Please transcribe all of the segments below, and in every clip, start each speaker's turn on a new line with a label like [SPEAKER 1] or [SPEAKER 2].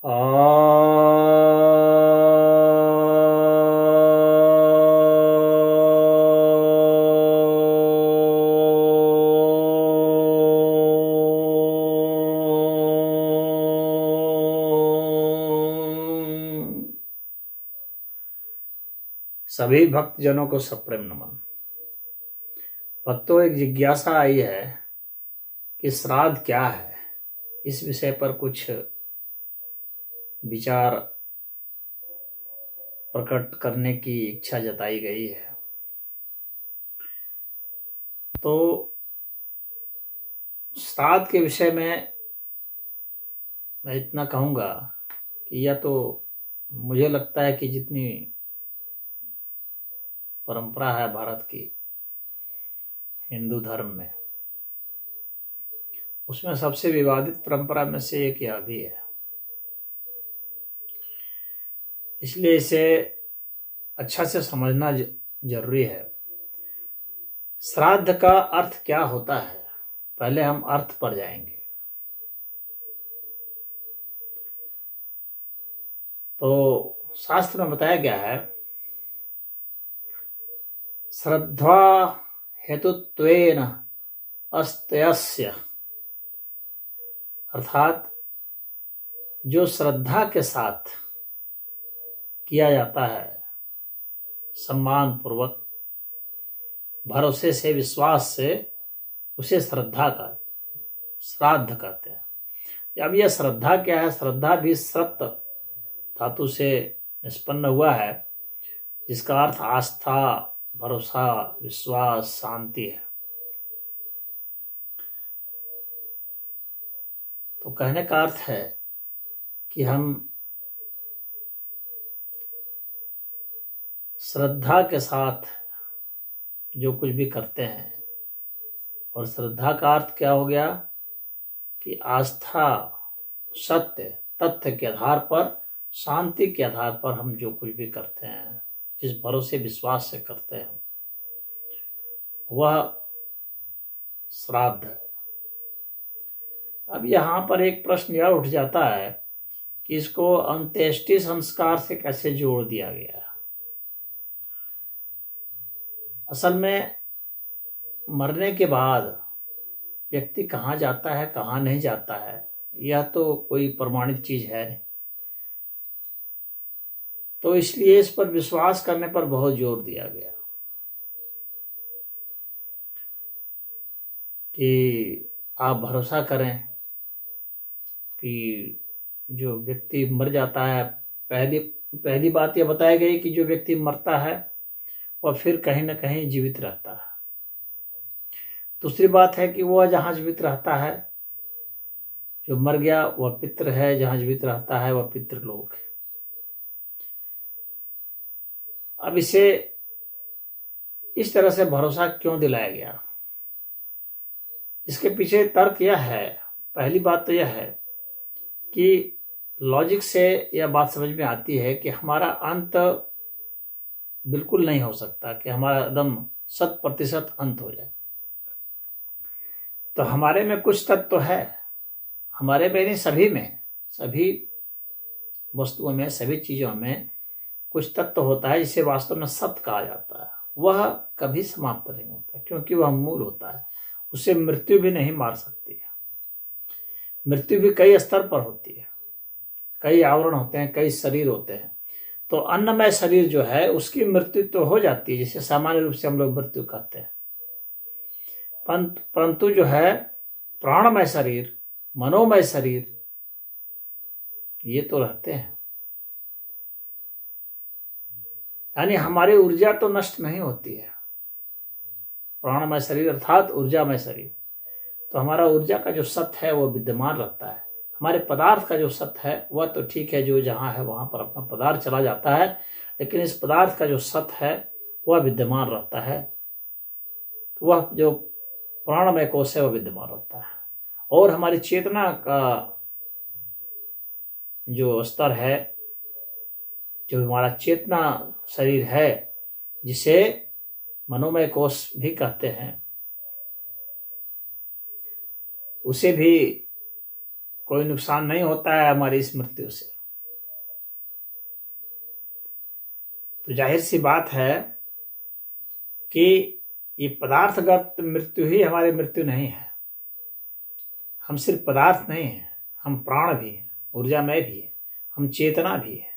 [SPEAKER 1] सभी भक्तजनों को सप्रेम नमन। भक्तों, एक जिज्ञासा आई है कि श्राद्ध क्या है। इस विषय पर कुछ विचार प्रकट करने की इच्छा जताई गई है। तो श्राद्ध के विषय में मैं इतना कहूँगा कि या तो मुझे लगता है कि जितनी परंपरा है भारत की हिंदू धर्म में, उसमें सबसे विवादित परंपरा में से एक यह भी है। इसलिए इसे अच्छा से समझना जरूरी है। श्राद्ध का अर्थ क्या होता है, पहले हम अर्थ पर जाएंगे। तो शास्त्र में बताया गया है, श्रद्धा हेतुत्वेन अस्त्यस्य, अर्थात जो श्रद्धा के साथ किया जाता है, सम्मान पूर्वक, भरोसे से, विश्वास से, उसे श्रद्धा का श्राद्ध कहते हैं। अब यह श्रद्धा क्या है? श्रद्धा भी श्रत धातु से निष्पन्न हुआ है, जिसका अर्थ आस्था, भरोसा, विश्वास, शांति है। तो कहने का अर्थ है कि हम श्रद्धा के साथ जो कुछ भी करते हैं, और श्रद्धा का अर्थ क्या हो गया कि आस्था, सत्य, तथ्य के आधार पर, शांति के आधार पर हम जो कुछ भी करते हैं, जिस भरोसे विश्वास से करते हैं, वह श्राद्ध है। अब यहाँ पर एक प्रश्न यह उठ जाता है कि इसको अंत्येष्टि संस्कार से कैसे जोड़ दिया गया। असल में मरने के बाद व्यक्ति कहाँ जाता है, कहाँ नहीं जाता है, यह तो कोई प्रमाणित चीज है नहीं। तो इसलिए इस पर विश्वास करने पर बहुत जोर दिया गया कि आप भरोसा करें कि जो व्यक्ति मर जाता है, पहली बात यह बताई गई कि जो व्यक्ति मरता है वह फिर कहीं ना कहीं जीवित रहता है। दूसरी बात है कि वह जहाँ जीवित रहता है, जो मर गया वह पितृ है, जहाँ जीवित रहता है वह पितृलोक है। अब इसे इस तरह से भरोसा क्यों दिलाया गया? इसके पीछे तर्क यह है, पहली बात तो यह है कि लॉजिक से यह बात समझ में आती है कि हमारा अंत बिल्कुल नहीं हो सकता कि हमारा एकदम 100% अंत हो जाए। तो हमारे में कुछ तत्व तो है, हमारे में नहीं, सभी में, सभी वस्तुओं में, सभी चीजों में कुछ तत्व होता है जिसे वास्तव में सत्य कहा जाता है। वह कभी समाप्त नहीं होता क्योंकि वह मूल होता है, उसे मृत्यु भी नहीं मार सकती है। मृत्यु भी कई स्तर पर होती है, कई आवरण होते हैं, कई शरीर होते हैं। तो अन्नमय शरीर जो है उसकी मृत्यु तो हो जाती है, जिसे सामान्य रूप से हम लोग मृत्यु कहते हैं। परंतु जो है प्राणमय शरीर, मनोमय शरीर, ये तो रहते हैं। यानी हमारी ऊर्जा तो नष्ट नहीं होती है। प्राणमय शरीर अर्थात ऊर्जामय शरीर, तो हमारा ऊर्जा का जो सत्य है वो विद्यमान रहता है। हमारे पदार्थ का जो सत्य है वह तो ठीक है, जो जहाँ है वहाँ पर अपना पदार्थ चला जाता है, लेकिन इस पदार्थ का जो सत्य है वह विद्यमान रहता है। तो वह जो प्राणमय कोश है वह विद्यमान रहता है। और हमारी चेतना का जो स्तर है, जो हमारा चेतना शरीर है, जिसे मनोमय कोश भी कहते हैं, उसे भी कोई नुकसान नहीं होता है हमारी इस मृत्यु से। तो जाहिर सी बात है कि ये पदार्थगत मृत्यु ही हमारी मृत्यु नहीं है। हम सिर्फ पदार्थ नहीं हैं, हम प्राण भी हैं, ऊर्जामय भी हैं, हम चेतना भी हैं,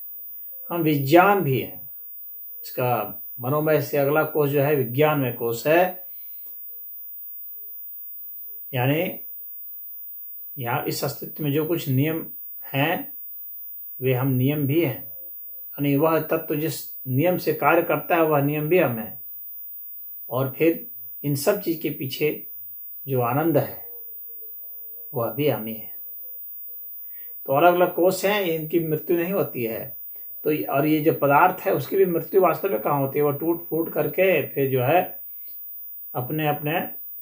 [SPEAKER 1] हम विज्ञान भी हैं। इसका मनोमय से अगला कोश जो है विज्ञानमय कोश है। यानी यहाँ इस अस्तित्व में जो कुछ नियम हैं वे हम नियम भी हैं। यानी वह तत्व जिस नियम से कार्य करता है वह नियम भी हम हैं। और फिर इन सब चीज के पीछे जो आनंद है वह भी हम ही है। तो अलग अलग कोष हैं, इनकी मृत्यु नहीं होती है। तो और ये जो पदार्थ है उसकी भी मृत्यु वास्तव में कहाँ होती है? वह टूट फूट करके फिर जो है अपने अपने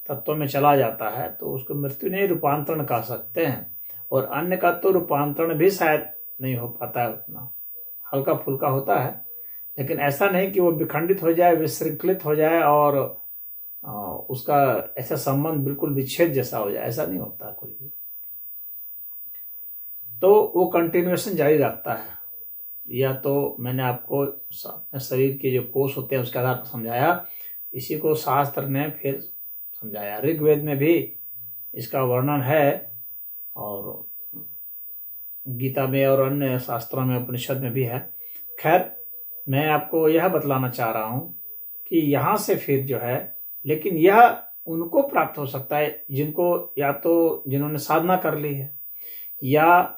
[SPEAKER 1] तत्वों में चला जाता है। तो उसको मृत्यु नहीं, रूपांतरण कह सकते हैं। और अन्य का तो रूपांतरण भी शायद नहीं हो पाता है, उतना हल्का फुल्का होता है, लेकिन ऐसा नहीं कि वो विखंडित हो जाए, विशृंखलित हो जाए और उसका ऐसा संबंध बिल्कुल विच्छेद जैसा हो जाए, ऐसा नहीं होता कुछ भी। तो वो कंटिन्यूएशन जारी रखता है। या तो मैंने आपको अपने शरीर के जो कोष होते हैं उसके आधार पर समझाया, इसी को शास्त्र ने फिर समझाया। ऋग्वेद में भी इसका वर्णन है और गीता में और अन्य शास्त्रों में, उपनिषद में भी है। खैर, मैं आपको यह बतलाना चाह रहा हूँ कि यहाँ से फिर जो है, लेकिन यह उनको प्राप्त हो सकता है जिनको, या तो जिन्होंने साधना कर ली है या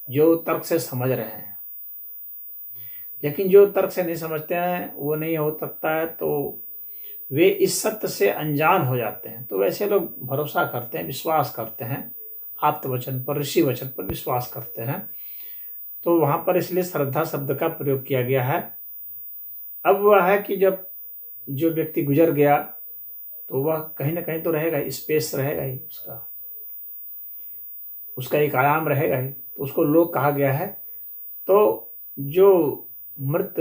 [SPEAKER 1] जो तर्क से समझ रहे हैं। लेकिन जो तर्क से नहीं समझते हैं वो नहीं हो सकता है, तो वे इस सत्य से अनजान हो जाते हैं। तो वैसे लोग भरोसा करते हैं, विश्वास करते हैं, आप्त वचन पर, ऋषि वचन पर विश्वास करते हैं। तो वहां पर इसलिए श्रद्धा शब्द का प्रयोग किया गया है। अब वह है कि जब जो व्यक्ति गुजर गया तो वह कहीं ना कहीं तो रहेगा, स्पेस रहेगा ही, उसका एक आयाम रहेगा ही, तो उसको लोक कहा गया है। तो जो मृत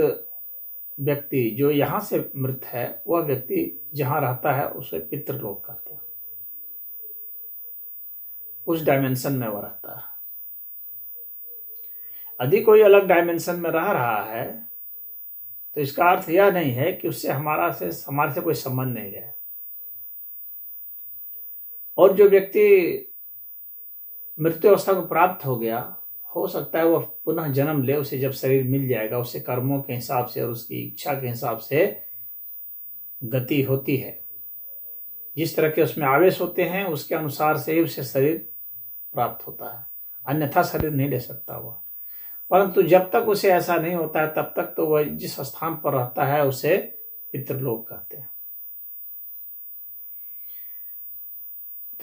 [SPEAKER 1] व्यक्ति जो यहाँ से मृत है, वह व्यक्ति जहाँ रहता है उसे पितृलोक कहते हैं। उस डायमेंशन में वह रहता है। यदि कोई अलग डायमेंशन में रह रहा है तो इसका अर्थ यह नहीं है कि उससे हमारे से कोई संबंध नहीं रहे। और जो व्यक्ति मृत्यु अवस्था को प्राप्त हो गया, हो सकता है वह पुनः जन्म ले, उसे जब शरीर मिल जाएगा, उससे कर्मों के हिसाब से और उसकी इच्छा के हिसाब से गति होती है। जिस तरह के उसमें आवेश होते हैं उसके अनुसार से ही उसे शरीर प्राप्त होता है, अन्यथा शरीर नहीं ले सकता वह। परंतु जब तक उसे ऐसा नहीं होता है तब तक तो वह जिस स्थान पर रहता है उसे पितृलोक कहते हैं।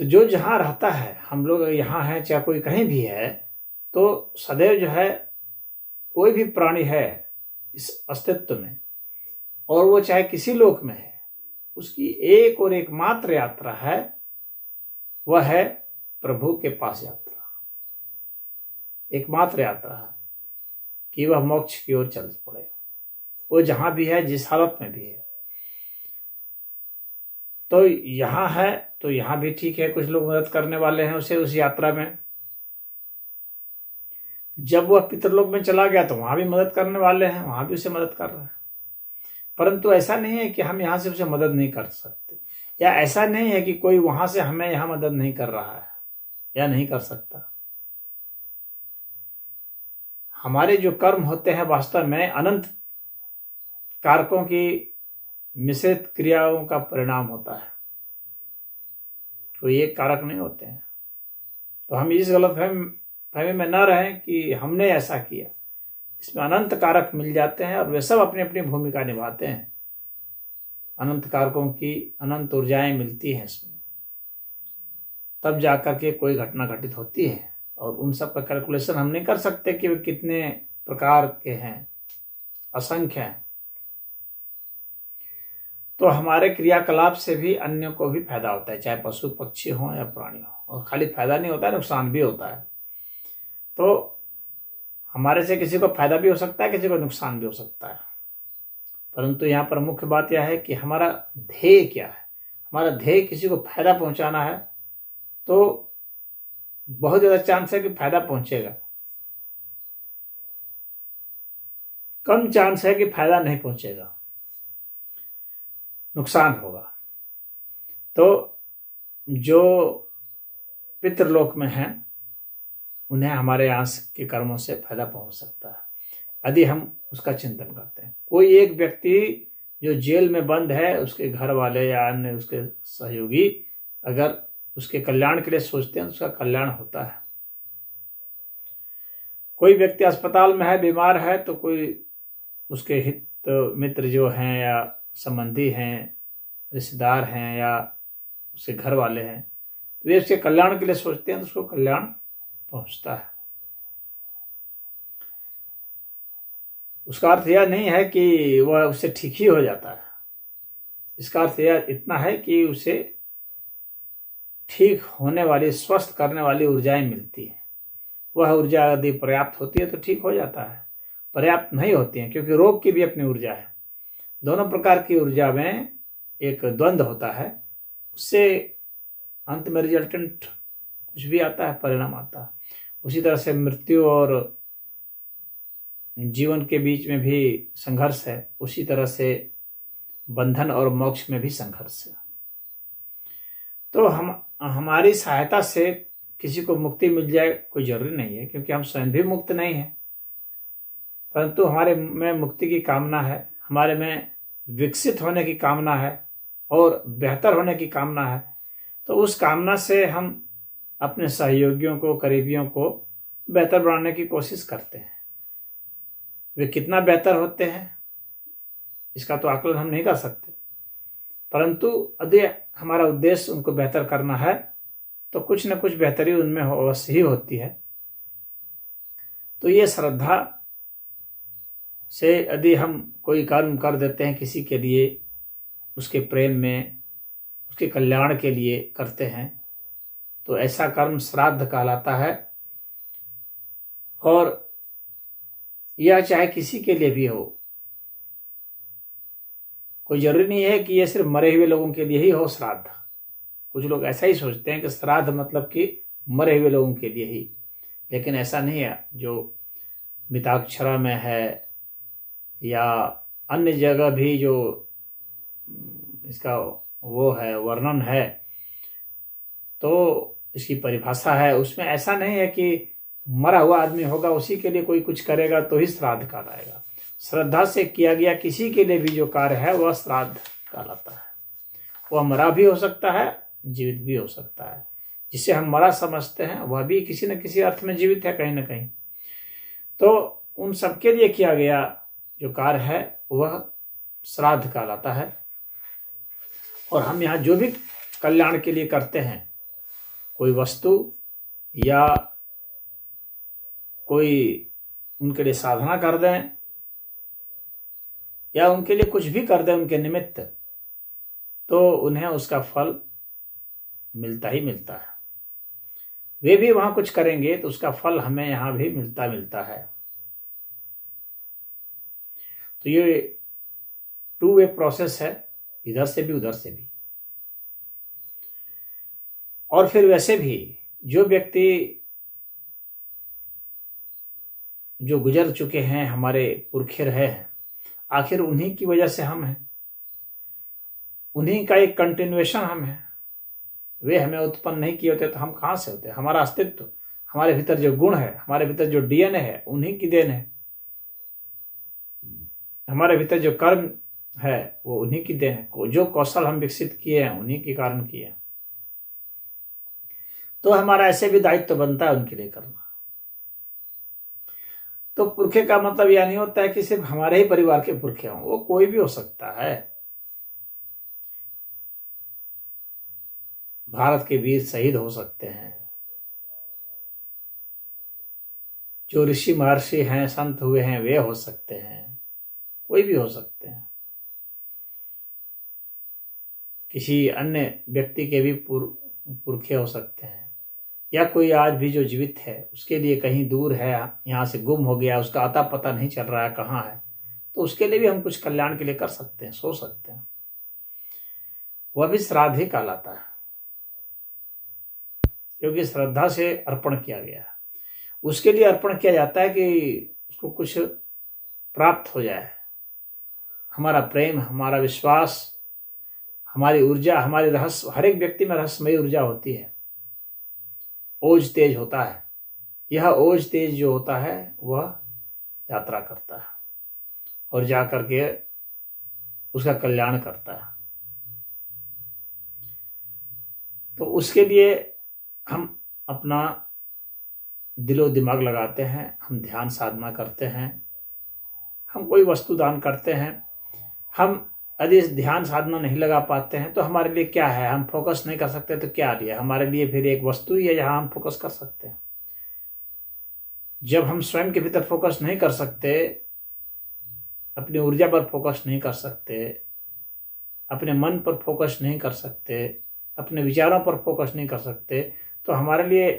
[SPEAKER 1] तो जो जहां रहता है, हम लोग यहाँ हैं चाहे कोई कहीं भी है, तो सदैव जो है कोई भी प्राणी है इस अस्तित्व में, और वो चाहे किसी लोक में है, उसकी एक और एकमात्र यात्रा है, वह है प्रभु के पास यात्रा। एकमात्र यात्रा है कि वह मोक्ष की ओर चल पड़े, वो जहां भी है, जिस हालत में भी है। तो यहां है तो यहां भी ठीक है, कुछ लोग मदद करने वाले हैं उसे उस यात्रा में। जब वह पितृलोक में चला गया तो वहां भी मदद करने वाले हैं, वहां भी उसे मदद कर रहे हैं। परंतु ऐसा नहीं है कि हम यहां से उसे मदद नहीं कर सकते, या ऐसा नहीं है कि कोई वहां से हमें यहां मदद नहीं कर रहा है या नहीं कर सकता। हमारे जो कर्म होते हैं वास्तव में अनंत कारकों की मिश्रित क्रियाओं का परिणाम होता है, कोई एक कारक नहीं होते हैं। तो हम इस गलतफहमी में न रहें कि हमने ऐसा किया। इसमें अनंत कारक मिल जाते हैं और वे सब अपनी अपनी भूमिका निभाते हैं। अनंत कारकों की अनंत ऊर्जाएं मिलती हैं इसमें, तब जाकर के कोई घटना घटित होती है। और उन सब का कैलकुलेशन हम नहीं कर सकते कि वे कितने प्रकार के हैं, असंख्य हैं। तो हमारे क्रियाकलाप से भी अन्य को भी फायदा होता है, चाहे पशु पक्षी हो या प्राणी हो। और खाली फायदा नहीं होता है, नुकसान भी होता है। तो हमारे से किसी को फायदा भी हो सकता है, किसी को नुकसान भी हो सकता है। परंतु यहाँ पर मुख्य बात यह है कि हमारा ध्येय क्या है। हमारा ध्येय किसी को फायदा पहुंचाना है तो बहुत ज़्यादा चांस है कि फायदा पहुंचेगा। कम चांस है कि फायदा नहीं पहुंचेगा, नुकसान होगा। तो जो पितृलोक में हैं उन्हें हमारे यहाँ के कर्मों से फायदा पहुंच सकता है यदि हम उसका चिंतन करते हैं। कोई एक व्यक्ति जो जेल में बंद है, उसके घर वाले या अन्य उसके सहयोगी अगर उसके कल्याण के लिए सोचते हैं तो उसका कल्याण होता है। कोई व्यक्ति अस्पताल में है, बीमार है, तो कोई उसके हित मित्र जो हैं या संबंधी हैं, रिश्तेदार हैं या उसके घर वाले हैं, तो वे उसके कल्याण के लिए सोचते हैं तो उसको कल्याण पहुंचता है। उसका अर्थ यह नहीं है कि वह उससे ठीक ही हो जाता है। इसका अर्थ यह इतना है कि उसे ठीक होने वाली, स्वस्थ करने वाली ऊर्जाएं मिलती हैं। वह ऊर्जा यदि पर्याप्त होती है तो ठीक हो जाता है, पर्याप्त नहीं होती है, क्योंकि रोग की भी अपनी ऊर्जा है। दोनों प्रकार की ऊर्जा में एक द्वंद्व होता है, उससे अंत में रिजल्टेंट कुछ भी आता है, परिणाम आता है। उसी तरह से मृत्यु और जीवन के बीच में भी संघर्ष है, उसी तरह से बंधन और मोक्ष में भी संघर्ष है। तो हमारी सहायता से किसी को मुक्ति मिल जाए कोई जरूरी नहीं है, क्योंकि हम स्वयं भी मुक्त नहीं हैं, परंतु हमारे में मुक्ति की कामना है, हमारे में विकसित होने की कामना है और बेहतर होने की कामना है। तो उस कामना से हम अपने सहयोगियों को, करीबियों को बेहतर बनाने की कोशिश करते हैं। वे कितना बेहतर होते हैं इसका तो आकलन हम नहीं कर सकते, परंतु यदि हमारा उद्देश्य उनको बेहतर करना है तो कुछ न कुछ बेहतरी उनमें अवश्य ही होती है। तो ये श्रद्धा से यदि हम कोई कर्म कर देते हैं किसी के लिए, उसके प्रेम में, उसके कल्याण के लिए करते हैं, तो ऐसा कर्म श्राद्ध कहलाता है। और यह चाहे किसी के लिए भी हो, कोई जरूरी नहीं है कि यह सिर्फ मरे हुए लोगों के लिए ही हो श्राद्ध। कुछ लोग ऐसा ही सोचते हैं कि श्राद्ध मतलब कि मरे हुए लोगों के लिए ही, लेकिन ऐसा नहीं है। जो मिताक्षरा में है या अन्य जगह भी जो इसका वो है वर्णन है, तो इसकी परिभाषा है, उसमें ऐसा नहीं है कि मरा हुआ आदमी होगा उसी के लिए कोई कुछ करेगा तो ही श्राद्ध कहलाएगा। श्रद्धा से किया गया किसी के लिए भी जो कार्य है वह श्राद्ध कहलाता है। वह मरा भी हो सकता है, जीवित भी हो सकता है। जिसे हम मरा समझते हैं वह भी किसी न किसी अर्थ में जीवित है कहीं ना कहीं। तो उन सबके लिए किया गया जो कार्य है वह श्राद्ध कहलाता है। और हम यहाँ जो भी कल्याण के लिए करते हैं, कोई वस्तु या कोई उनके लिए साधना कर दें या उनके लिए कुछ भी कर दें उनके निमित्त, तो उन्हें उसका फल मिलता ही मिलता है। वे भी वहां कुछ करेंगे तो उसका फल हमें यहां भी मिलता है। तो ये टू वे प्रोसेस है, इधर से भी उधर से भी। और फिर वैसे भी जो व्यक्ति जो गुजर चुके हैं, हमारे पुरखे रहे हैं, आखिर उन्हीं की वजह से हम हैं, उन्हीं का एक कंटिन्यूएशन हम हैं। वे हमें उत्पन्न नहीं किए होते तो हम कहाँ से होते? हमारा अस्तित्व, हमारे भीतर जो गुण है, हमारे भीतर जो डीएनए है, उन्हीं की देन है। हमारे भीतर जो कर्म है वो उन्हीं की देन है। जो कौशल हम विकसित किए हैं उन्हीं के कारण किए हैं। तो हमारा ऐसे भी दायित्व बनता है उनके लिए करना। तो पुरखे का मतलब यह नहीं होता है कि सिर्फ हमारे ही परिवार के पुरखे हों, वो कोई भी हो सकता है। भारत के वीर शहीद हो सकते हैं, जो ऋषि महर्षि हैं, संत हुए हैं, वे हो सकते हैं, कोई भी हो सकते हैं। किसी अन्य व्यक्ति के भी पुरखे हो सकते हैं, या कोई आज भी जो जीवित है उसके लिए कहीं दूर है, यहाँ से गुम हो गया, उसका अता पता नहीं चल रहा है कहाँ है, तो उसके लिए भी हम कुछ कल्याण के लिए कर सकते हैं, सोच सकते हैं। वह भी श्राद्ध ही कहलाता है, क्योंकि श्रद्धा से अर्पण किया गया है। उसके लिए अर्पण किया जाता है कि उसको कुछ प्राप्त हो जाए, हमारा प्रेम, हमारा विश्वास, हमारी ऊर्जा, हमारी रहस्य, हर एक व्यक्ति में रहस्यमयी ऊर्जा होती है, ओज तेज होता है। यह ओज तेज जो होता है वह यात्रा करता है और जा करके उसका कल्याण करता है। तो उसके लिए हम अपना दिलो दिमाग लगाते हैं, हम ध्यान साधना करते हैं, हम कोई वस्तु दान करते हैं। हम यदि ध्यान साधना नहीं लगा पाते हैं तो हमारे लिए क्या है, हम फोकस नहीं कर सकते तो क्या लिया हमारे लिए, फिर एक वस्तु ही है जहां हम फोकस कर सकते हैं। जब हम स्वयं के भीतर फोकस नहीं कर सकते, अपनी ऊर्जा पर फोकस नहीं कर सकते, अपने मन पर फोकस नहीं कर सकते, अपने विचारों पर फोकस नहीं कर सकते, तो हमारे लिए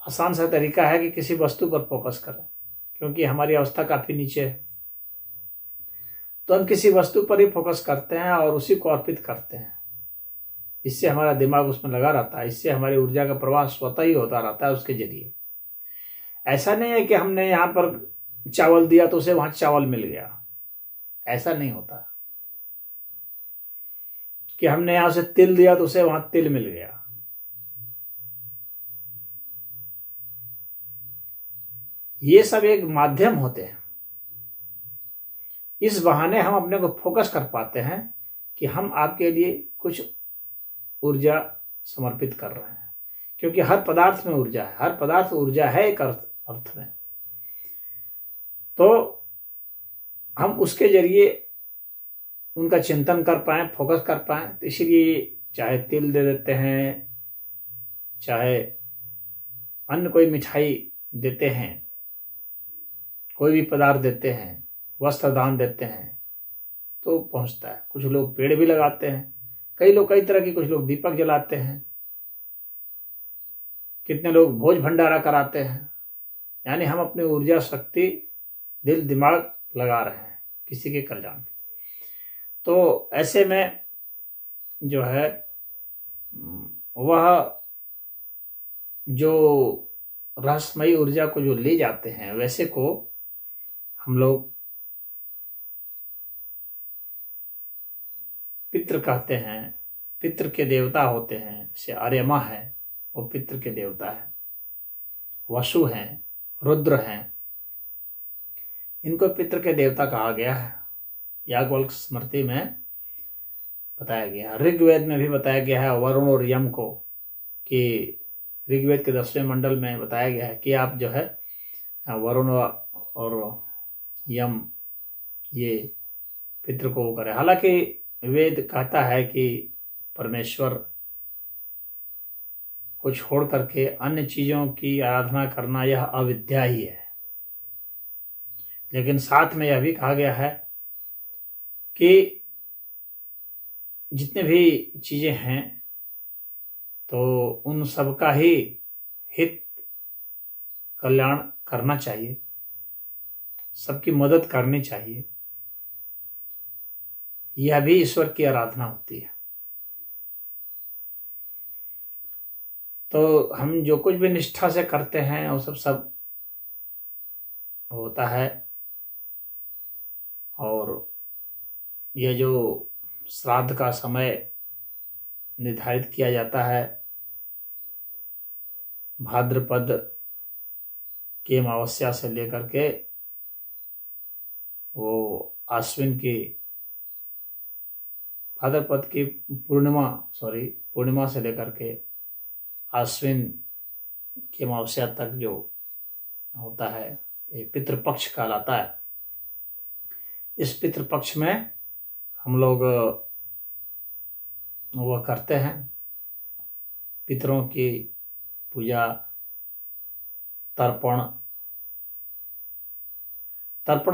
[SPEAKER 1] आसान सा तरीका है कि किसी वस्तु पर फोकस करें, क्योंकि हमारी अवस्था काफी नीचे है। तो हम किसी वस्तु पर ही फोकस करते हैं और उसी को अर्पित करते हैं। इससे हमारा दिमाग उसमें लगा रहता है, इससे हमारी ऊर्जा का प्रवाह स्वतः ही होता रहता है उसके जरिए। ऐसा नहीं है कि हमने यहाँ पर चावल दिया तो उसे वहां चावल मिल गया, ऐसा नहीं होता। कि हमने यहां से तिल दिया तो उसे वहां तिल मिल गया, ये सब एक माध्यम होते हैं। इस बहाने हम अपने को फोकस कर पाते हैं कि हम आपके लिए कुछ ऊर्जा समर्पित कर रहे हैं, क्योंकि हर पदार्थ में ऊर्जा है, हर पदार्थ ऊर्जा है एक अर्थ में। तो हम उसके जरिए उनका चिंतन कर पाए, फोकस कर पाए। तो इसीलिए चाहे तिल दे देते हैं, चाहे अन्य कोई मिठाई देते हैं, कोई भी पदार्थ देते हैं, वस्त्र दान देते हैं, तो पहुंचता है। कुछ लोग पेड़ भी लगाते हैं, कई लोग कई तरह की, कुछ लोग दीपक जलाते हैं, कितने लोग भोज भंडारा कराते हैं। यानी हम अपनी ऊर्जा शक्ति दिल दिमाग लगा रहे हैं किसी के कल्याण पे। तो ऐसे में जो है वह जो रहस्यमयी ऊर्जा को जो ले जाते हैं, वैसे को हम लोग पितृ कहते हैं। पितृ के देवता होते हैं, जैसे आर्यमा है वो पितृ के देवता है, वसु हैं, रुद्र हैं, इनको पितृ के देवता कहा गया है। याज्ञवल्क्य स्मृति में बताया गया है, ऋग्वेद में भी बताया गया है वरुण और यम को, कि ऋग्वेद के 10वें मंडल में बताया गया है कि आप जो है वरुण और यम ये पितृ को करें। हालांकि वेद कहता है कि परमेश्वर को छोड़ करके अन्य चीजों की आराधना करना यह अविद्या ही है, लेकिन साथ में यह भी कहा गया है कि जितने भी चीजें हैं तो उन सब का ही हित कल्याण करना चाहिए, सबकी मदद करनी चाहिए। यह भी ईश्वर की आराधना होती है। तो हम जो कुछ भी निष्ठा से करते हैं वो सब होता है। और यह जो श्राद्ध का समय निर्धारित किया जाता है, भाद्रपद की अमावस्या से लेकर के वो आश्विन की, भाद्रपद की पूर्णिमा से लेकर के आश्विन की अमावस्या तक जो होता है ये पितृपक्ष कहलाता है। इस पितृपक्ष में हम लोग वह करते हैं, पितरों की पूजा, तर्पण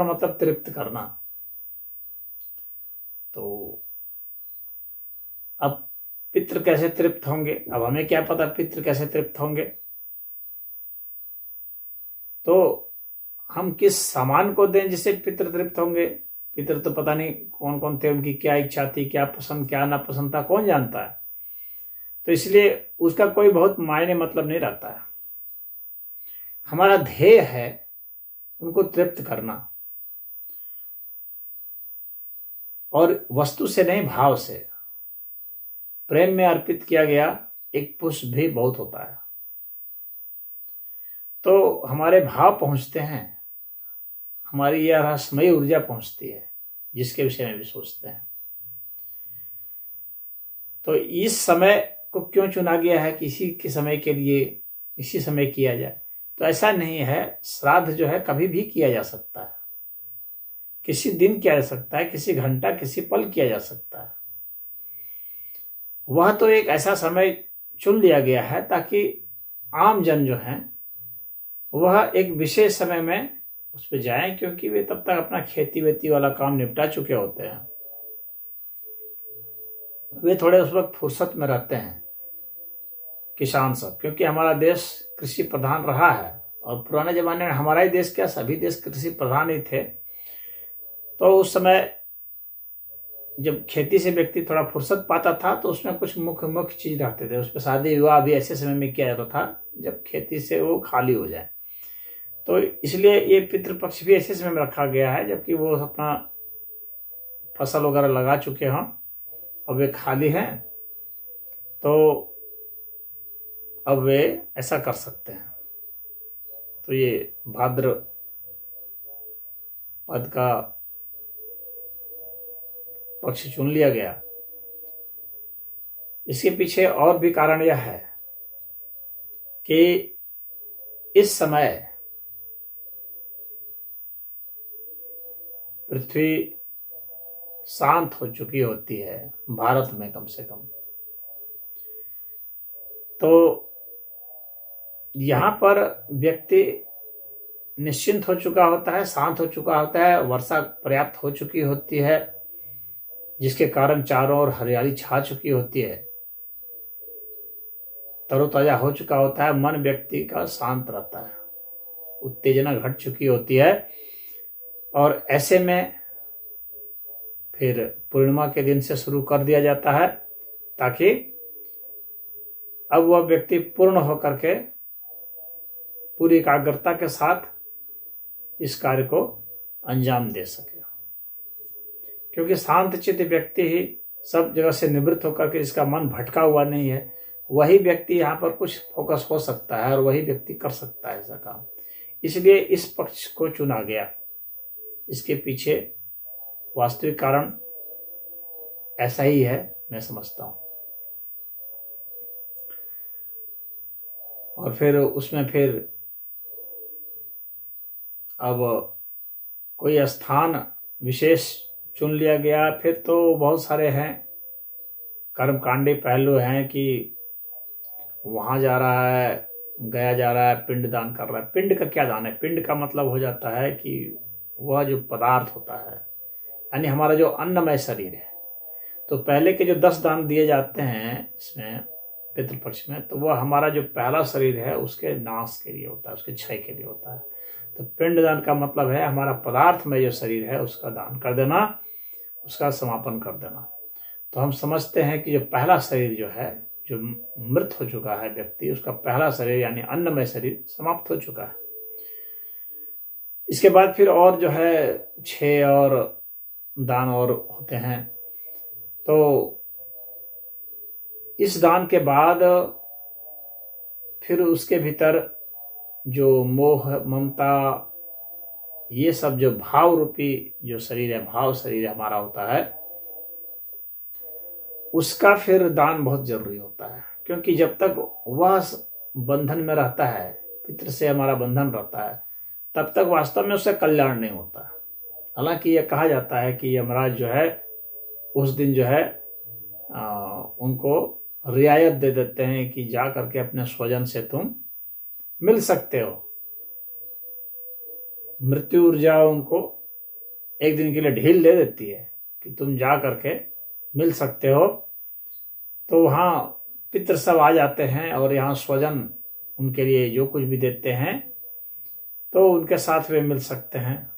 [SPEAKER 1] मतलब तृप्त करना। तो अब पितृ कैसे तृप्त होंगे, अब हमें क्या पता पितृ कैसे तृप्त होंगे। तो हम किस सामान को दें जिससे पितृ तृप्त होंगे। पितृ तो पता नहीं कौन कौन थे, उनकी क्या इच्छा थी, क्या पसंद क्या ना पसंद था, कौन जानता है। तो इसलिए उसका कोई बहुत मायने मतलब नहीं रहता है। हमारा ध्येय है उनको तृप्त करना, और वस्तु से नहीं, भाव से प्रेम में अर्पित किया गया एक पुष्प भी बहुत होता है। तो हमारे भाव पहुंचते हैं, हमारी यह रहस्यमयी ऊर्जा पहुंचती है जिसके विषय में भी सोचते हैं। तो इस समय को क्यों चुना गया है कि इसी के समय के लिए इसी समय किया जाए? तो ऐसा नहीं है, श्राद्ध जो है कभी भी किया जा सकता है, किसी दिन किया जा सकता है, किसी घंटा किसी पल किया जा सकता है। वह तो एक ऐसा समय चुन लिया गया है ताकि आम जन जो हैं वह एक विशेष समय में उस पर जाएं, क्योंकि वे तब तक अपना खेती वेती वाला काम निपटा चुके होते हैं। वे थोड़े उस वक्त फुर्सत में रहते हैं, किसान सब, क्योंकि हमारा देश कृषि प्रधान रहा है और पुराने जमाने में हमारा ही देश क्या, सभी देश कृषि प्रधान ही थे। तो उस समय जब खेती से व्यक्ति थोड़ा फुर्सत पाता था तो उसमें कुछ मुख्य मुख्य चीज रखते थे। उस पर शादी विवाह भी ऐसे समय में किया जाता था जब खेती से वो खाली हो जाए। तो इसलिए ये पितृपक्ष भी ऐसे समय में रखा गया है जबकि वो अपना फसल वगैरह लगा चुके हों, अब वे खाली हैं, तो अब वे ऐसा कर सकते हैं। तो ये भाद्र पद का पक्ष चुन लिया गया। इसके पीछे और भी कारण यह है कि इस समय पृथ्वी शांत हो चुकी होती है, भारत में कम से कम। तो यहाँ पर व्यक्ति निश्चिंत हो चुका होता है, शांत हो चुका होता है, वर्षा पर्याप्त हो चुकी होती है जिसके कारण चारों ओर हरियाली छा चुकी होती है, तरोताजा हो चुका होता है, मन व्यक्ति का शांत रहता है, उत्तेजना घट चुकी होती है। और ऐसे में फिर पूर्णिमा के दिन से शुरू कर दिया जाता है ताकि अब वह व्यक्ति पूर्ण होकर के पूरी एकाग्रता के साथ इस कार्य को अंजाम दे सके। क्योंकि शांत चित्त व्यक्ति ही सब जगह से निवृत्त होकर के, जिसका मन भटका हुआ नहीं है, वही व्यक्ति यहाँ पर कुछ फोकस हो सकता है और वही व्यक्ति कर सकता है ऐसा काम। इसलिए इस पक्ष को चुना गया। इसके पीछे वास्तविक कारण ऐसा ही है, मैं समझता हूँ। और फिर उसमें फिर अब कोई स्थान विशेष चुन लिया गया। फिर तो बहुत सारे हैं कर्मकांडी पहलू हैं कि वहाँ जा रहा है, गया जा रहा है, पिंड दान कर रहा है। पिंड का क्या दान है? पिंड का मतलब हो जाता है कि वह जो पदार्थ होता है, यानी हमारा जो अन्नमय शरीर है। तो पहले के जो 10 दान दिए जाते हैं इसमें पितृपक्ष में, तो वह हमारा जो पहला शरीर है उसके नाश के लिए होता है, उसके क्षय के लिए होता है। तो पिंड दान का मतलब है हमारा पदार्थ में जो शरीर है उसका दान कर देना, उसका समापन कर देना। तो हम समझते हैं कि जो पहला शरीर जो है, जो मृत हो चुका है व्यक्ति, उसका पहला शरीर यानी अन्नमय शरीर समाप्त हो चुका है। इसके बाद फिर और जो है 6 और दान और होते हैं। तो इस दान के बाद फिर उसके भीतर जो मोह ममता, ये सब जो भाव रूपी जो शरीर है, भाव शरीर हमारा होता है, उसका फिर दान बहुत जरूरी होता है। क्योंकि जब तक वह बंधन में रहता है, पितृ से हमारा बंधन रहता है, तब तक वास्तव में उससे कल्याण नहीं होता। हालांकि यह कहा जाता है कि यमराज जो है उस दिन जो है उनको रियायत दे देते हैं कि जा करके अपने स्वजन से तुम मिल सकते हो। मृत्यु ऊर्जा उनको एक दिन के लिए ढील दे देती है कि तुम जा करके मिल सकते हो। तो वहाँ पितृ सब आ जाते हैं और यहाँ स्वजन उनके लिए जो कुछ भी देते हैं, तो उनके साथ वे मिल सकते हैं,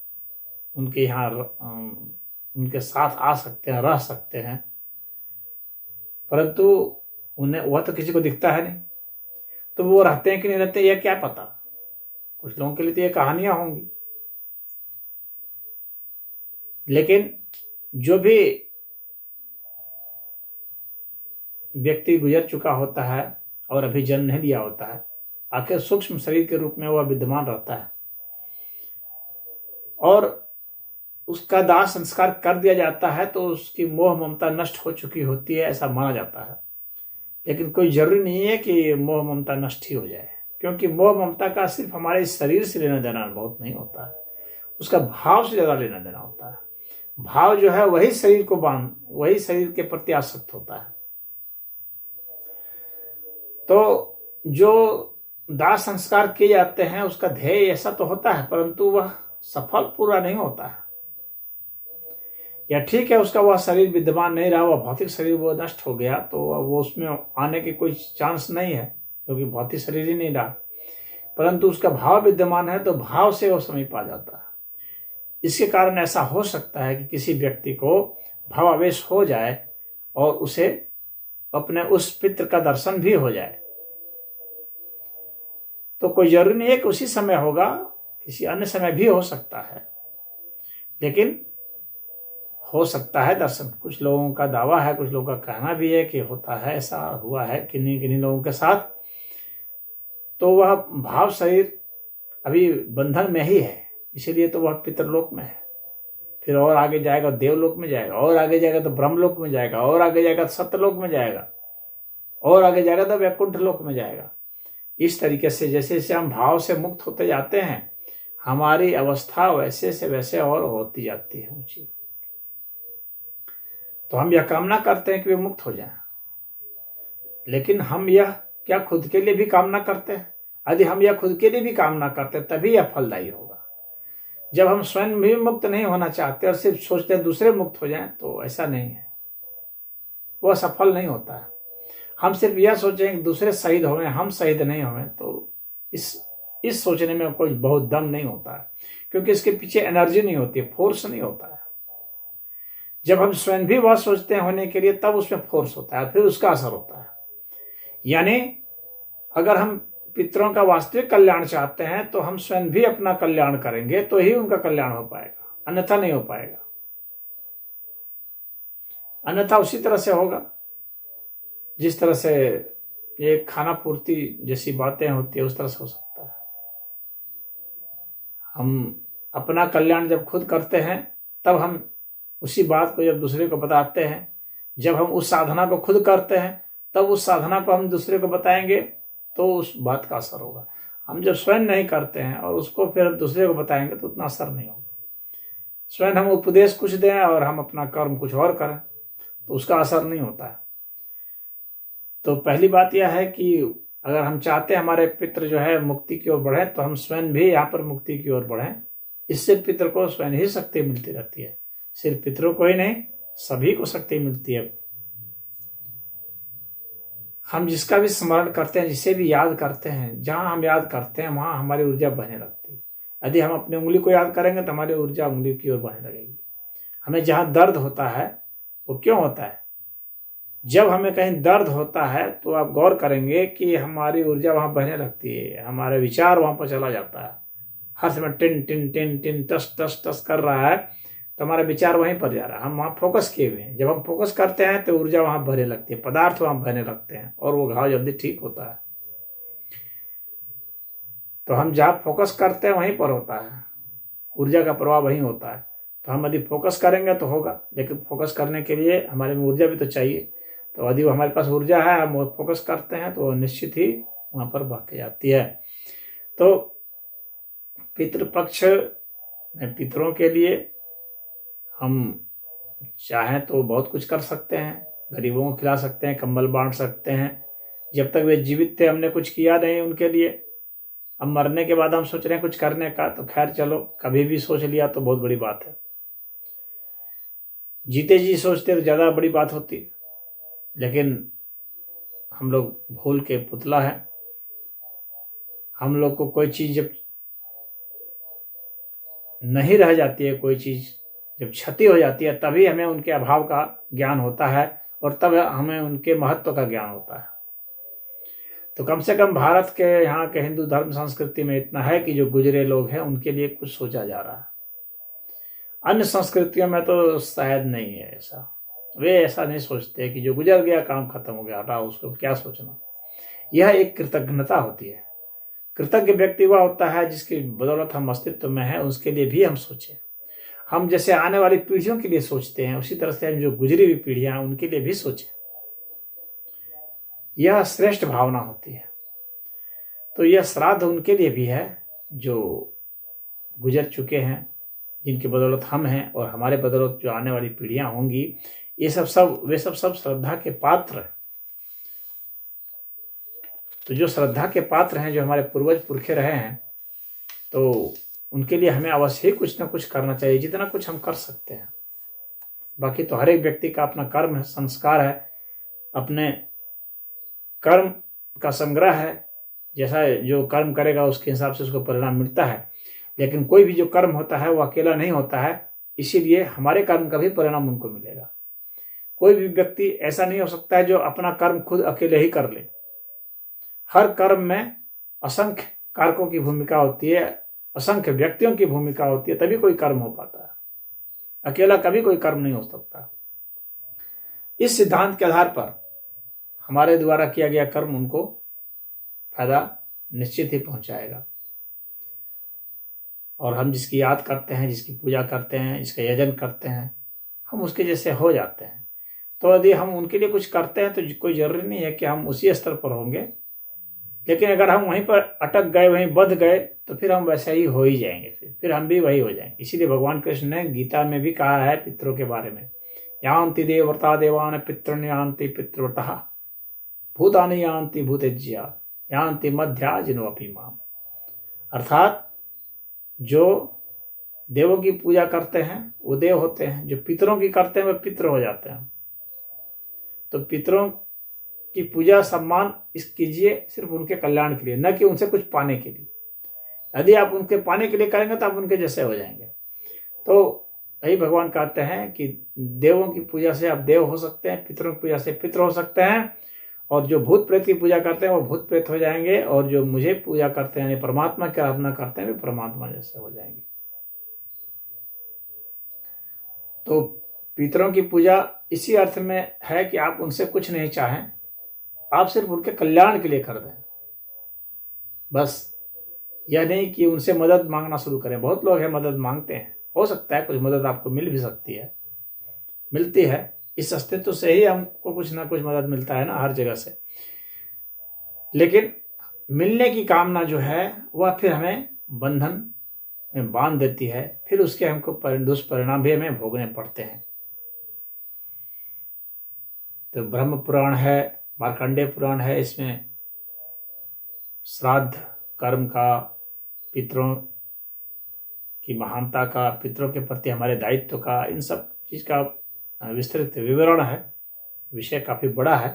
[SPEAKER 1] उनके यहाँ उनके साथ आ सकते हैं, रह सकते हैं। परंतु उन्हें वह तो किसी को दिखता है नहीं, तो वो रहते हैं कि नहीं रहते यह क्या पता। कुछ लोगों के लिए तो ये कहानियां होंगी, लेकिन जो भी व्यक्ति गुजर चुका होता है और अभी जन्म नहीं लिया होता है, आखिर सूक्ष्म शरीर के रूप में वह विद्यमान रहता है और उसका दाह संस्कार कर दिया जाता है तो उसकी मोह ममता नष्ट हो चुकी होती है, ऐसा माना जाता है। लेकिन कोई जरूरी नहीं है कि मोह ममता नष्ट ही हो जाए, क्योंकि मोह ममता का सिर्फ हमारे शरीर से लेना देना बहुत नहीं होता है, उसका भाव से ज़्यादा लेना देना होता है। भाव जो है वही शरीर को वही शरीर के प्रति आसक्त होता है। तो जो दाह संस्कार किए जाते हैं उसका ध्येय ऐसा तो होता है, परंतु वह सफल पूरा नहीं होता है। या ठीक है, उसका वह शरीर विद्यमान नहीं रहा, वह भौतिक शरीर वो नष्ट हो गया, तो वो उसमें आने की कोई चांस नहीं है, क्योंकि भौतिक शरीर ही नहीं रहा, परंतु उसका भाव विद्यमान है, तो भाव से वो समीप आ जाता है। इसके कारण ऐसा हो सकता है कि किसी व्यक्ति को भावावेश हो जाए और उसे अपने उस पितृ का दर्शन भी हो जाए। तो कोई जरूरी नहीं है कि उसी समय होगा, किसी अन्य समय भी हो सकता है, लेकिन हो सकता है दर्शन। कुछ लोगों का दावा है, कुछ लोगों का कहना भी है कि होता है, ऐसा हुआ है किन्हीं किन्हीं लोगों के साथ। तो वह भाव शरीर अभी बंधन में ही है, इसीलिए तो वह पितृलोक में है। फिर और आगे जाएगा देवलोक में जाएगा, और आगे जाएगा तो ब्रह्मलोक में जाएगा, और आगे जाएगा तो सत्यलोक में जाएगा, और आगे जाएगा तो वैकुंठ लोक में जाएगा। इस तरीके से जैसे जैसे हम भाव से मुक्त होते जाते हैं, हमारी अवस्था वैसे से वैसे और होती जाती है ऊंची। तो हम यह कामना करते हैं कि वे मुक्त हो जाएं, लेकिन हम यह क्या खुद के लिए भी कामना करते हैं? यदि हम यह खुद के लिए भी कामना करते हैं तभी यह फलदायी होगा। जब हम स्वयं भी मुक्त नहीं होना चाहते और सिर्फ सोचते हैं दूसरे मुक्त हो जाएं, तो ऐसा नहीं है, वह सफल नहीं होता है। हम सिर्फ यह सोचें कि दूसरे शहीद हों, हम शहीद नहीं हों, तो इस सोचने में कोई बहुत दम नहीं होता है, क्योंकि इसके पीछे एनर्जी नहीं होती है, फोर्स नहीं होता है। जब हम स्वयं भी वह सोचते हैं होने के लिए, तब उसमें फोर्स होता है, फिर उसका असर होता है। यानी अगर हम पितरों का वास्तविक कल्याण चाहते हैं तो हम स्वयं भी अपना कल्याण करेंगे, तो ही उनका कल्याण हो पाएगा, अन्यथा नहीं हो पाएगा। अन्यथा उसी तरह से होगा जिस तरह से ये खाना पूर्ति जैसी बातें होती है, उस तरह से हो सकता है। हम अपना कल्याण जब खुद करते हैं, तब हम उसी बात को जब दूसरे को बताते हैं, जब हम उस साधना को खुद करते हैं, तब उस साधना को हम दूसरे को बताएंगे, तो उस बात का असर होगा। हम जब स्वयं नहीं करते हैं और उसको फिर दूसरे को बताएंगे, तो उतना असर नहीं होगा। स्वयं हम उपदेश कुछ दें और हम अपना कर्म कुछ और करें, तो उसका असर नहीं होता है। तो पहली बात यह है कि अगर हम चाहते हैं हमारे पितृ जो है मुक्ति की ओर बढ़े, तो हम स्वयं भी यहाँ पर मुक्ति की ओर बढ़ें। इससे पितृ को स्वयं ही शक्ति मिलती रहती है, सिर्फ पितरों को ही नहीं, सभी को शक्ति मिलती है। हम जिसका भी स्मरण करते हैं, जिसे भी याद करते हैं, जहां हम याद करते हैं वहां हमारी ऊर्जा बहने लगती है। यदि हम अपनी उंगली को याद करेंगे तो हमारी ऊर्जा उंगली की ओर बहने लगेगी। हमें जहां दर्द होता है, वो क्यों होता है? जब हमें कहीं दर्द होता है तो आप गौर करेंगे कि हमारी ऊर्जा वहां बहने लगती है, हमारे विचार वहां पर चला जाता है। हर समय टिन टिन टिन टिन टस टस टस कर रहा है, तो हमारा विचार वहीं पर जा रहा है, हम वहाँ फोकस किए हुए हैं। जब हम फोकस करते हैं तो ऊर्जा वहाँ बहने लगती है, पदार्थ वहाँ बहने लगते हैं, और वो घाव जल्दी ठीक होता है। तो हम जहाँ फोकस करते हैं वहीं पर होता है, ऊर्जा का प्रवाह वहीं होता है। तो हम यदि फोकस करेंगे तो होगा, लेकिन फोकस करने के लिए हमारे में ऊर्जा भी तो चाहिए। तो यदि हमारे पास ऊर्जा है, हम फोकस करते हैं, तो निश्चित ही वहाँ पर बह के जाती है। तो पितृपक्ष में पितरों के लिए हम चाहें तो बहुत कुछ कर सकते हैं, गरीबों को खिला सकते हैं, कंबल बांट सकते हैं। जब तक वे जीवित थे हमने कुछ किया नहीं उनके लिए, अब मरने के बाद हम सोच रहे हैं कुछ करने का, तो खैर चलो, कभी भी सोच लिया तो बहुत बड़ी बात है। जीते जी सोचते तो ज़्यादा बड़ी बात होती, लेकिन हम लोग भूल के पुतला है। हम लोग को कोई चीज़ जब नहीं रह जाती है, कोई चीज़ जब क्षति हो जाती है, तभी हमें उनके अभाव का ज्ञान होता है, और तब हमें उनके महत्व का ज्ञान होता है। तो कम से कम भारत के यहाँ के हिंदू धर्म संस्कृति में इतना है कि जो गुजरे लोग हैं उनके लिए कुछ सोचा जा रहा है। अन्य संस्कृतियों में तो शायद नहीं है ऐसा, वे ऐसा नहीं सोचते कि जो गुजर गया काम खत्म हो गया, हटाओ उसको, क्या सोचना। यह एक कृतज्ञता होती है। कृतज्ञ व्यक्ति वह होता है जिसकी बदौलत हम अस्तित्व में हैं, उसके लिए भी हम सोचें। हम जैसे आने वाली पीढ़ियों के लिए सोचते हैं, उसी तरह से हम जो गुजरी हुई पीढ़ियां हैं उनके लिए भी सोचें। यह श्रेष्ठ भावना होती है। तो यह श्राद्ध उनके लिए भी है जो गुजर चुके हैं, जिनकी बदौलत हम हैं, और हमारे बदौलत जो आने वाली पीढ़ियां होंगी। ये वे सब श्रद्धा के पात्र हैं। तो जो श्रद्धा के पात्र हैं, जो हमारे पूर्वज पुरखे रहे हैं, तो उनके लिए हमें अवश्य ही कुछ ना कुछ करना चाहिए, जितना कुछ हम कर सकते हैं। बाकी तो हर एक व्यक्ति का अपना कर्म है, संस्कार है, अपने कर्म का संग्रह है। जैसा जो कर्म करेगा उसके हिसाब से उसको परिणाम मिलता है। लेकिन कोई भी जो कर्म होता है वो अकेला नहीं होता है, इसीलिए हमारे कर्म का भी परिणाम उनको मिलेगा। कोई भी व्यक्ति ऐसा नहीं हो सकता है जो अपना कर्म खुद अकेले ही कर ले। हर कर्म में असंख्य कारकों की भूमिका होती है, असंख्य व्यक्तियों की भूमिका होती है, तभी कोई कर्म हो पाता है। अकेला कभी कोई कर्म नहीं हो सकता। इस सिद्धांत के आधार पर हमारे द्वारा किया गया कर्म उनको फायदा निश्चित ही पहुंचाएगा। और हम जिसकी याद करते हैं, जिसकी पूजा करते हैं, जिसका यजन करते हैं, हम उसके जैसे हो जाते हैं। तो यदि हम उनके लिए कुछ करते हैं तो कोई जरूरी नहीं है कि हम उसी स्तर पर होंगे, लेकिन अगर हम वहीं पर अटक गए, वहीं बंध गए, तो फिर हम वैसे ही हो ही जाएंगे, फिर हम भी वही हो जाएंगे। इसीलिए भगवान कृष्ण ने गीता में भी कहा है पितरों के बारे में, यान्ति देवव्रता देवान पितॄन् यान्ति पितृव्रतः भूतानि यान्ति भूतेज्या यान्ति मध्या जिन्वपि माम। अर्थात जो देवों की पूजा करते हैं वो देव होते हैं, जो पितरों की करते हैं वे पितर हो जाते हैं। तो पितरों की पूजा सम्मान इस कीजिए सिर्फ उनके कल्याण के लिए, न कि उनसे कुछ पाने के लिए। यदि आप उनके पाने के लिए करेंगे तो आप उनके जैसे हो जाएंगे। तो यही भगवान कहते हैं कि देवों की पूजा से आप देव हो सकते हैं, पितरों की पूजा से पितर हो सकते हैं, और जो भूत प्रेत की पूजा करते हैं वो भूत प्रेत हो जाएंगे, और जो मुझे पूजा करते हैं यानी परमात्मा की आराधना करते हैं वे परमात्मा जैसे हो जाएंगे। तो पितरों की पूजा इसी अर्थ में है कि आप उनसे कुछ नहीं चाहें, आप सिर्फ उनके कल्याण के लिए कर दें बस। यह नहीं कि उनसे मदद मांगना शुरू करें। बहुत लोग हैं मदद मांगते हैं, हो सकता है कुछ मदद आपको मिल भी सकती है, मिलती है। इस अस्तित्व से ही हमको कुछ ना कुछ मदद मिलता है ना, हर जगह से। लेकिन मिलने की कामना जो है वह फिर हमें बंधन में बांध देती है, फिर उसके हमको दुष्परिणाम भी हमें भोगने पड़ते हैं। तो ब्रह्म पुराण है, मार्कंडेय पुराण है, इसमें श्राद्ध कर्म का, पितरों की महानता का, पितरों के प्रति हमारे दायित्व का, इन सब चीज का विस्तृत विवरण है। विषय काफी बड़ा है,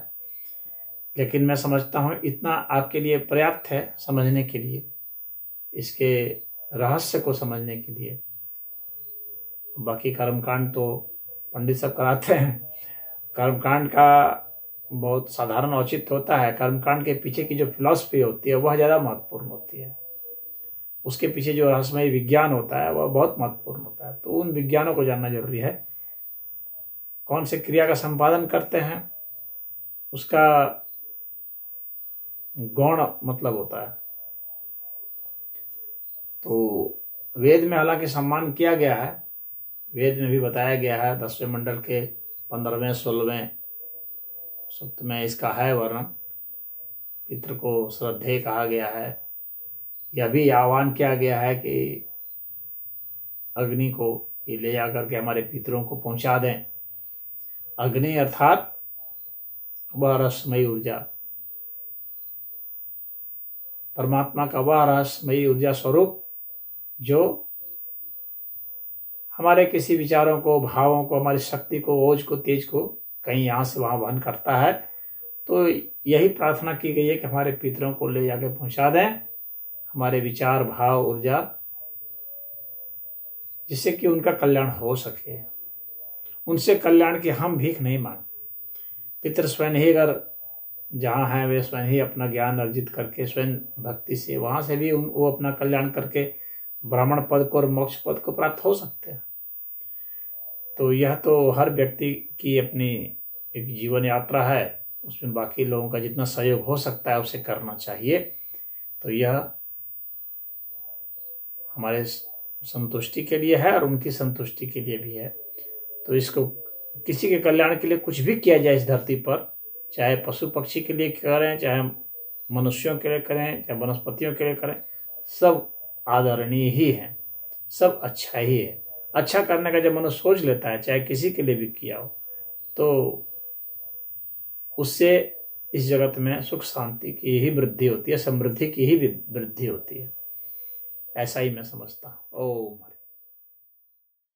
[SPEAKER 1] लेकिन मैं समझता हूँ इतना आपके लिए पर्याप्त है समझने के लिए, इसके रहस्य को समझने के लिए। बाकी कर्मकांड तो पंडित सब कराते हैं। कर्मकांड का बहुत साधारण औचित्य होता है। कर्मकांड के पीछे की जो फिलॉसफी होती है वह ज़्यादा महत्वपूर्ण होती है। उसके पीछे जो रहस्यमय विज्ञान होता है वह बहुत महत्वपूर्ण होता है। तो उन विज्ञानों को जानना जरूरी है। कौन से क्रिया का संपादन करते हैं उसका गौण मतलब होता है। तो वेद में हालांकि सम्मान किया गया है, वेद में भी बताया गया है 10वें मंडल के 15वें 16वें सूक्त में इसका है वर्णन। पितृ को श्रद्धेय कहा गया है। यह भी आह्वान किया गया है कि अग्नि को ये ले जाकर के हमारे पितरों को पहुंचा दें। अग्नि अर्थात वह रहस्यमयी ऊर्जा, परमात्मा का वह रहस्यमयी ऊर्जा स्वरूप जो हमारे किसी विचारों को, भावों को, हमारी शक्ति को, ओज को, तेज को कहीं यहाँ से वहाँ वहन करता है। तो यही प्रार्थना की गई है कि हमारे पितरों को ले जाके पहुंचा दें हमारे विचार, भाव, ऊर्जा, जिससे कि उनका कल्याण हो सके। उनसे कल्याण की हम भीख नहीं मांगते। पितृ स्वयं ही अगर जहाँ हैं वे स्वयं ही अपना ज्ञान अर्जित करके स्वयं भक्ति से वहाँ से भी वो अपना कल्याण करके ब्राह्मण पद को और मोक्ष पद को प्राप्त हो सकते हैं। तो यह तो हर व्यक्ति की अपनी एक जीवन यात्रा है, उसमें बाकी लोगों का जितना सहयोग हो सकता है उसे करना चाहिए। तो यह हमारे संतुष्टि के लिए है और उनकी संतुष्टि के लिए भी है। तो इसको किसी के कल्याण के लिए कुछ भी किया जाए इस धरती पर, चाहे पशु पक्षी के लिए करें, चाहे मनुष्यों के लिए करें, चाहे वनस्पतियों के लिए करें, सब आदरणीय ही है, सब अच्छा ही है। अच्छा करने का जब मनुष्य सोच लेता है, चाहे किसी के लिए भी किया हो, तो उससे इस जगत में सुख शांति की ही वृद्धि होती है, समृद्धि की ही वृद्धि होती है। ऐसा ही मैं समझता हूँ। ओम।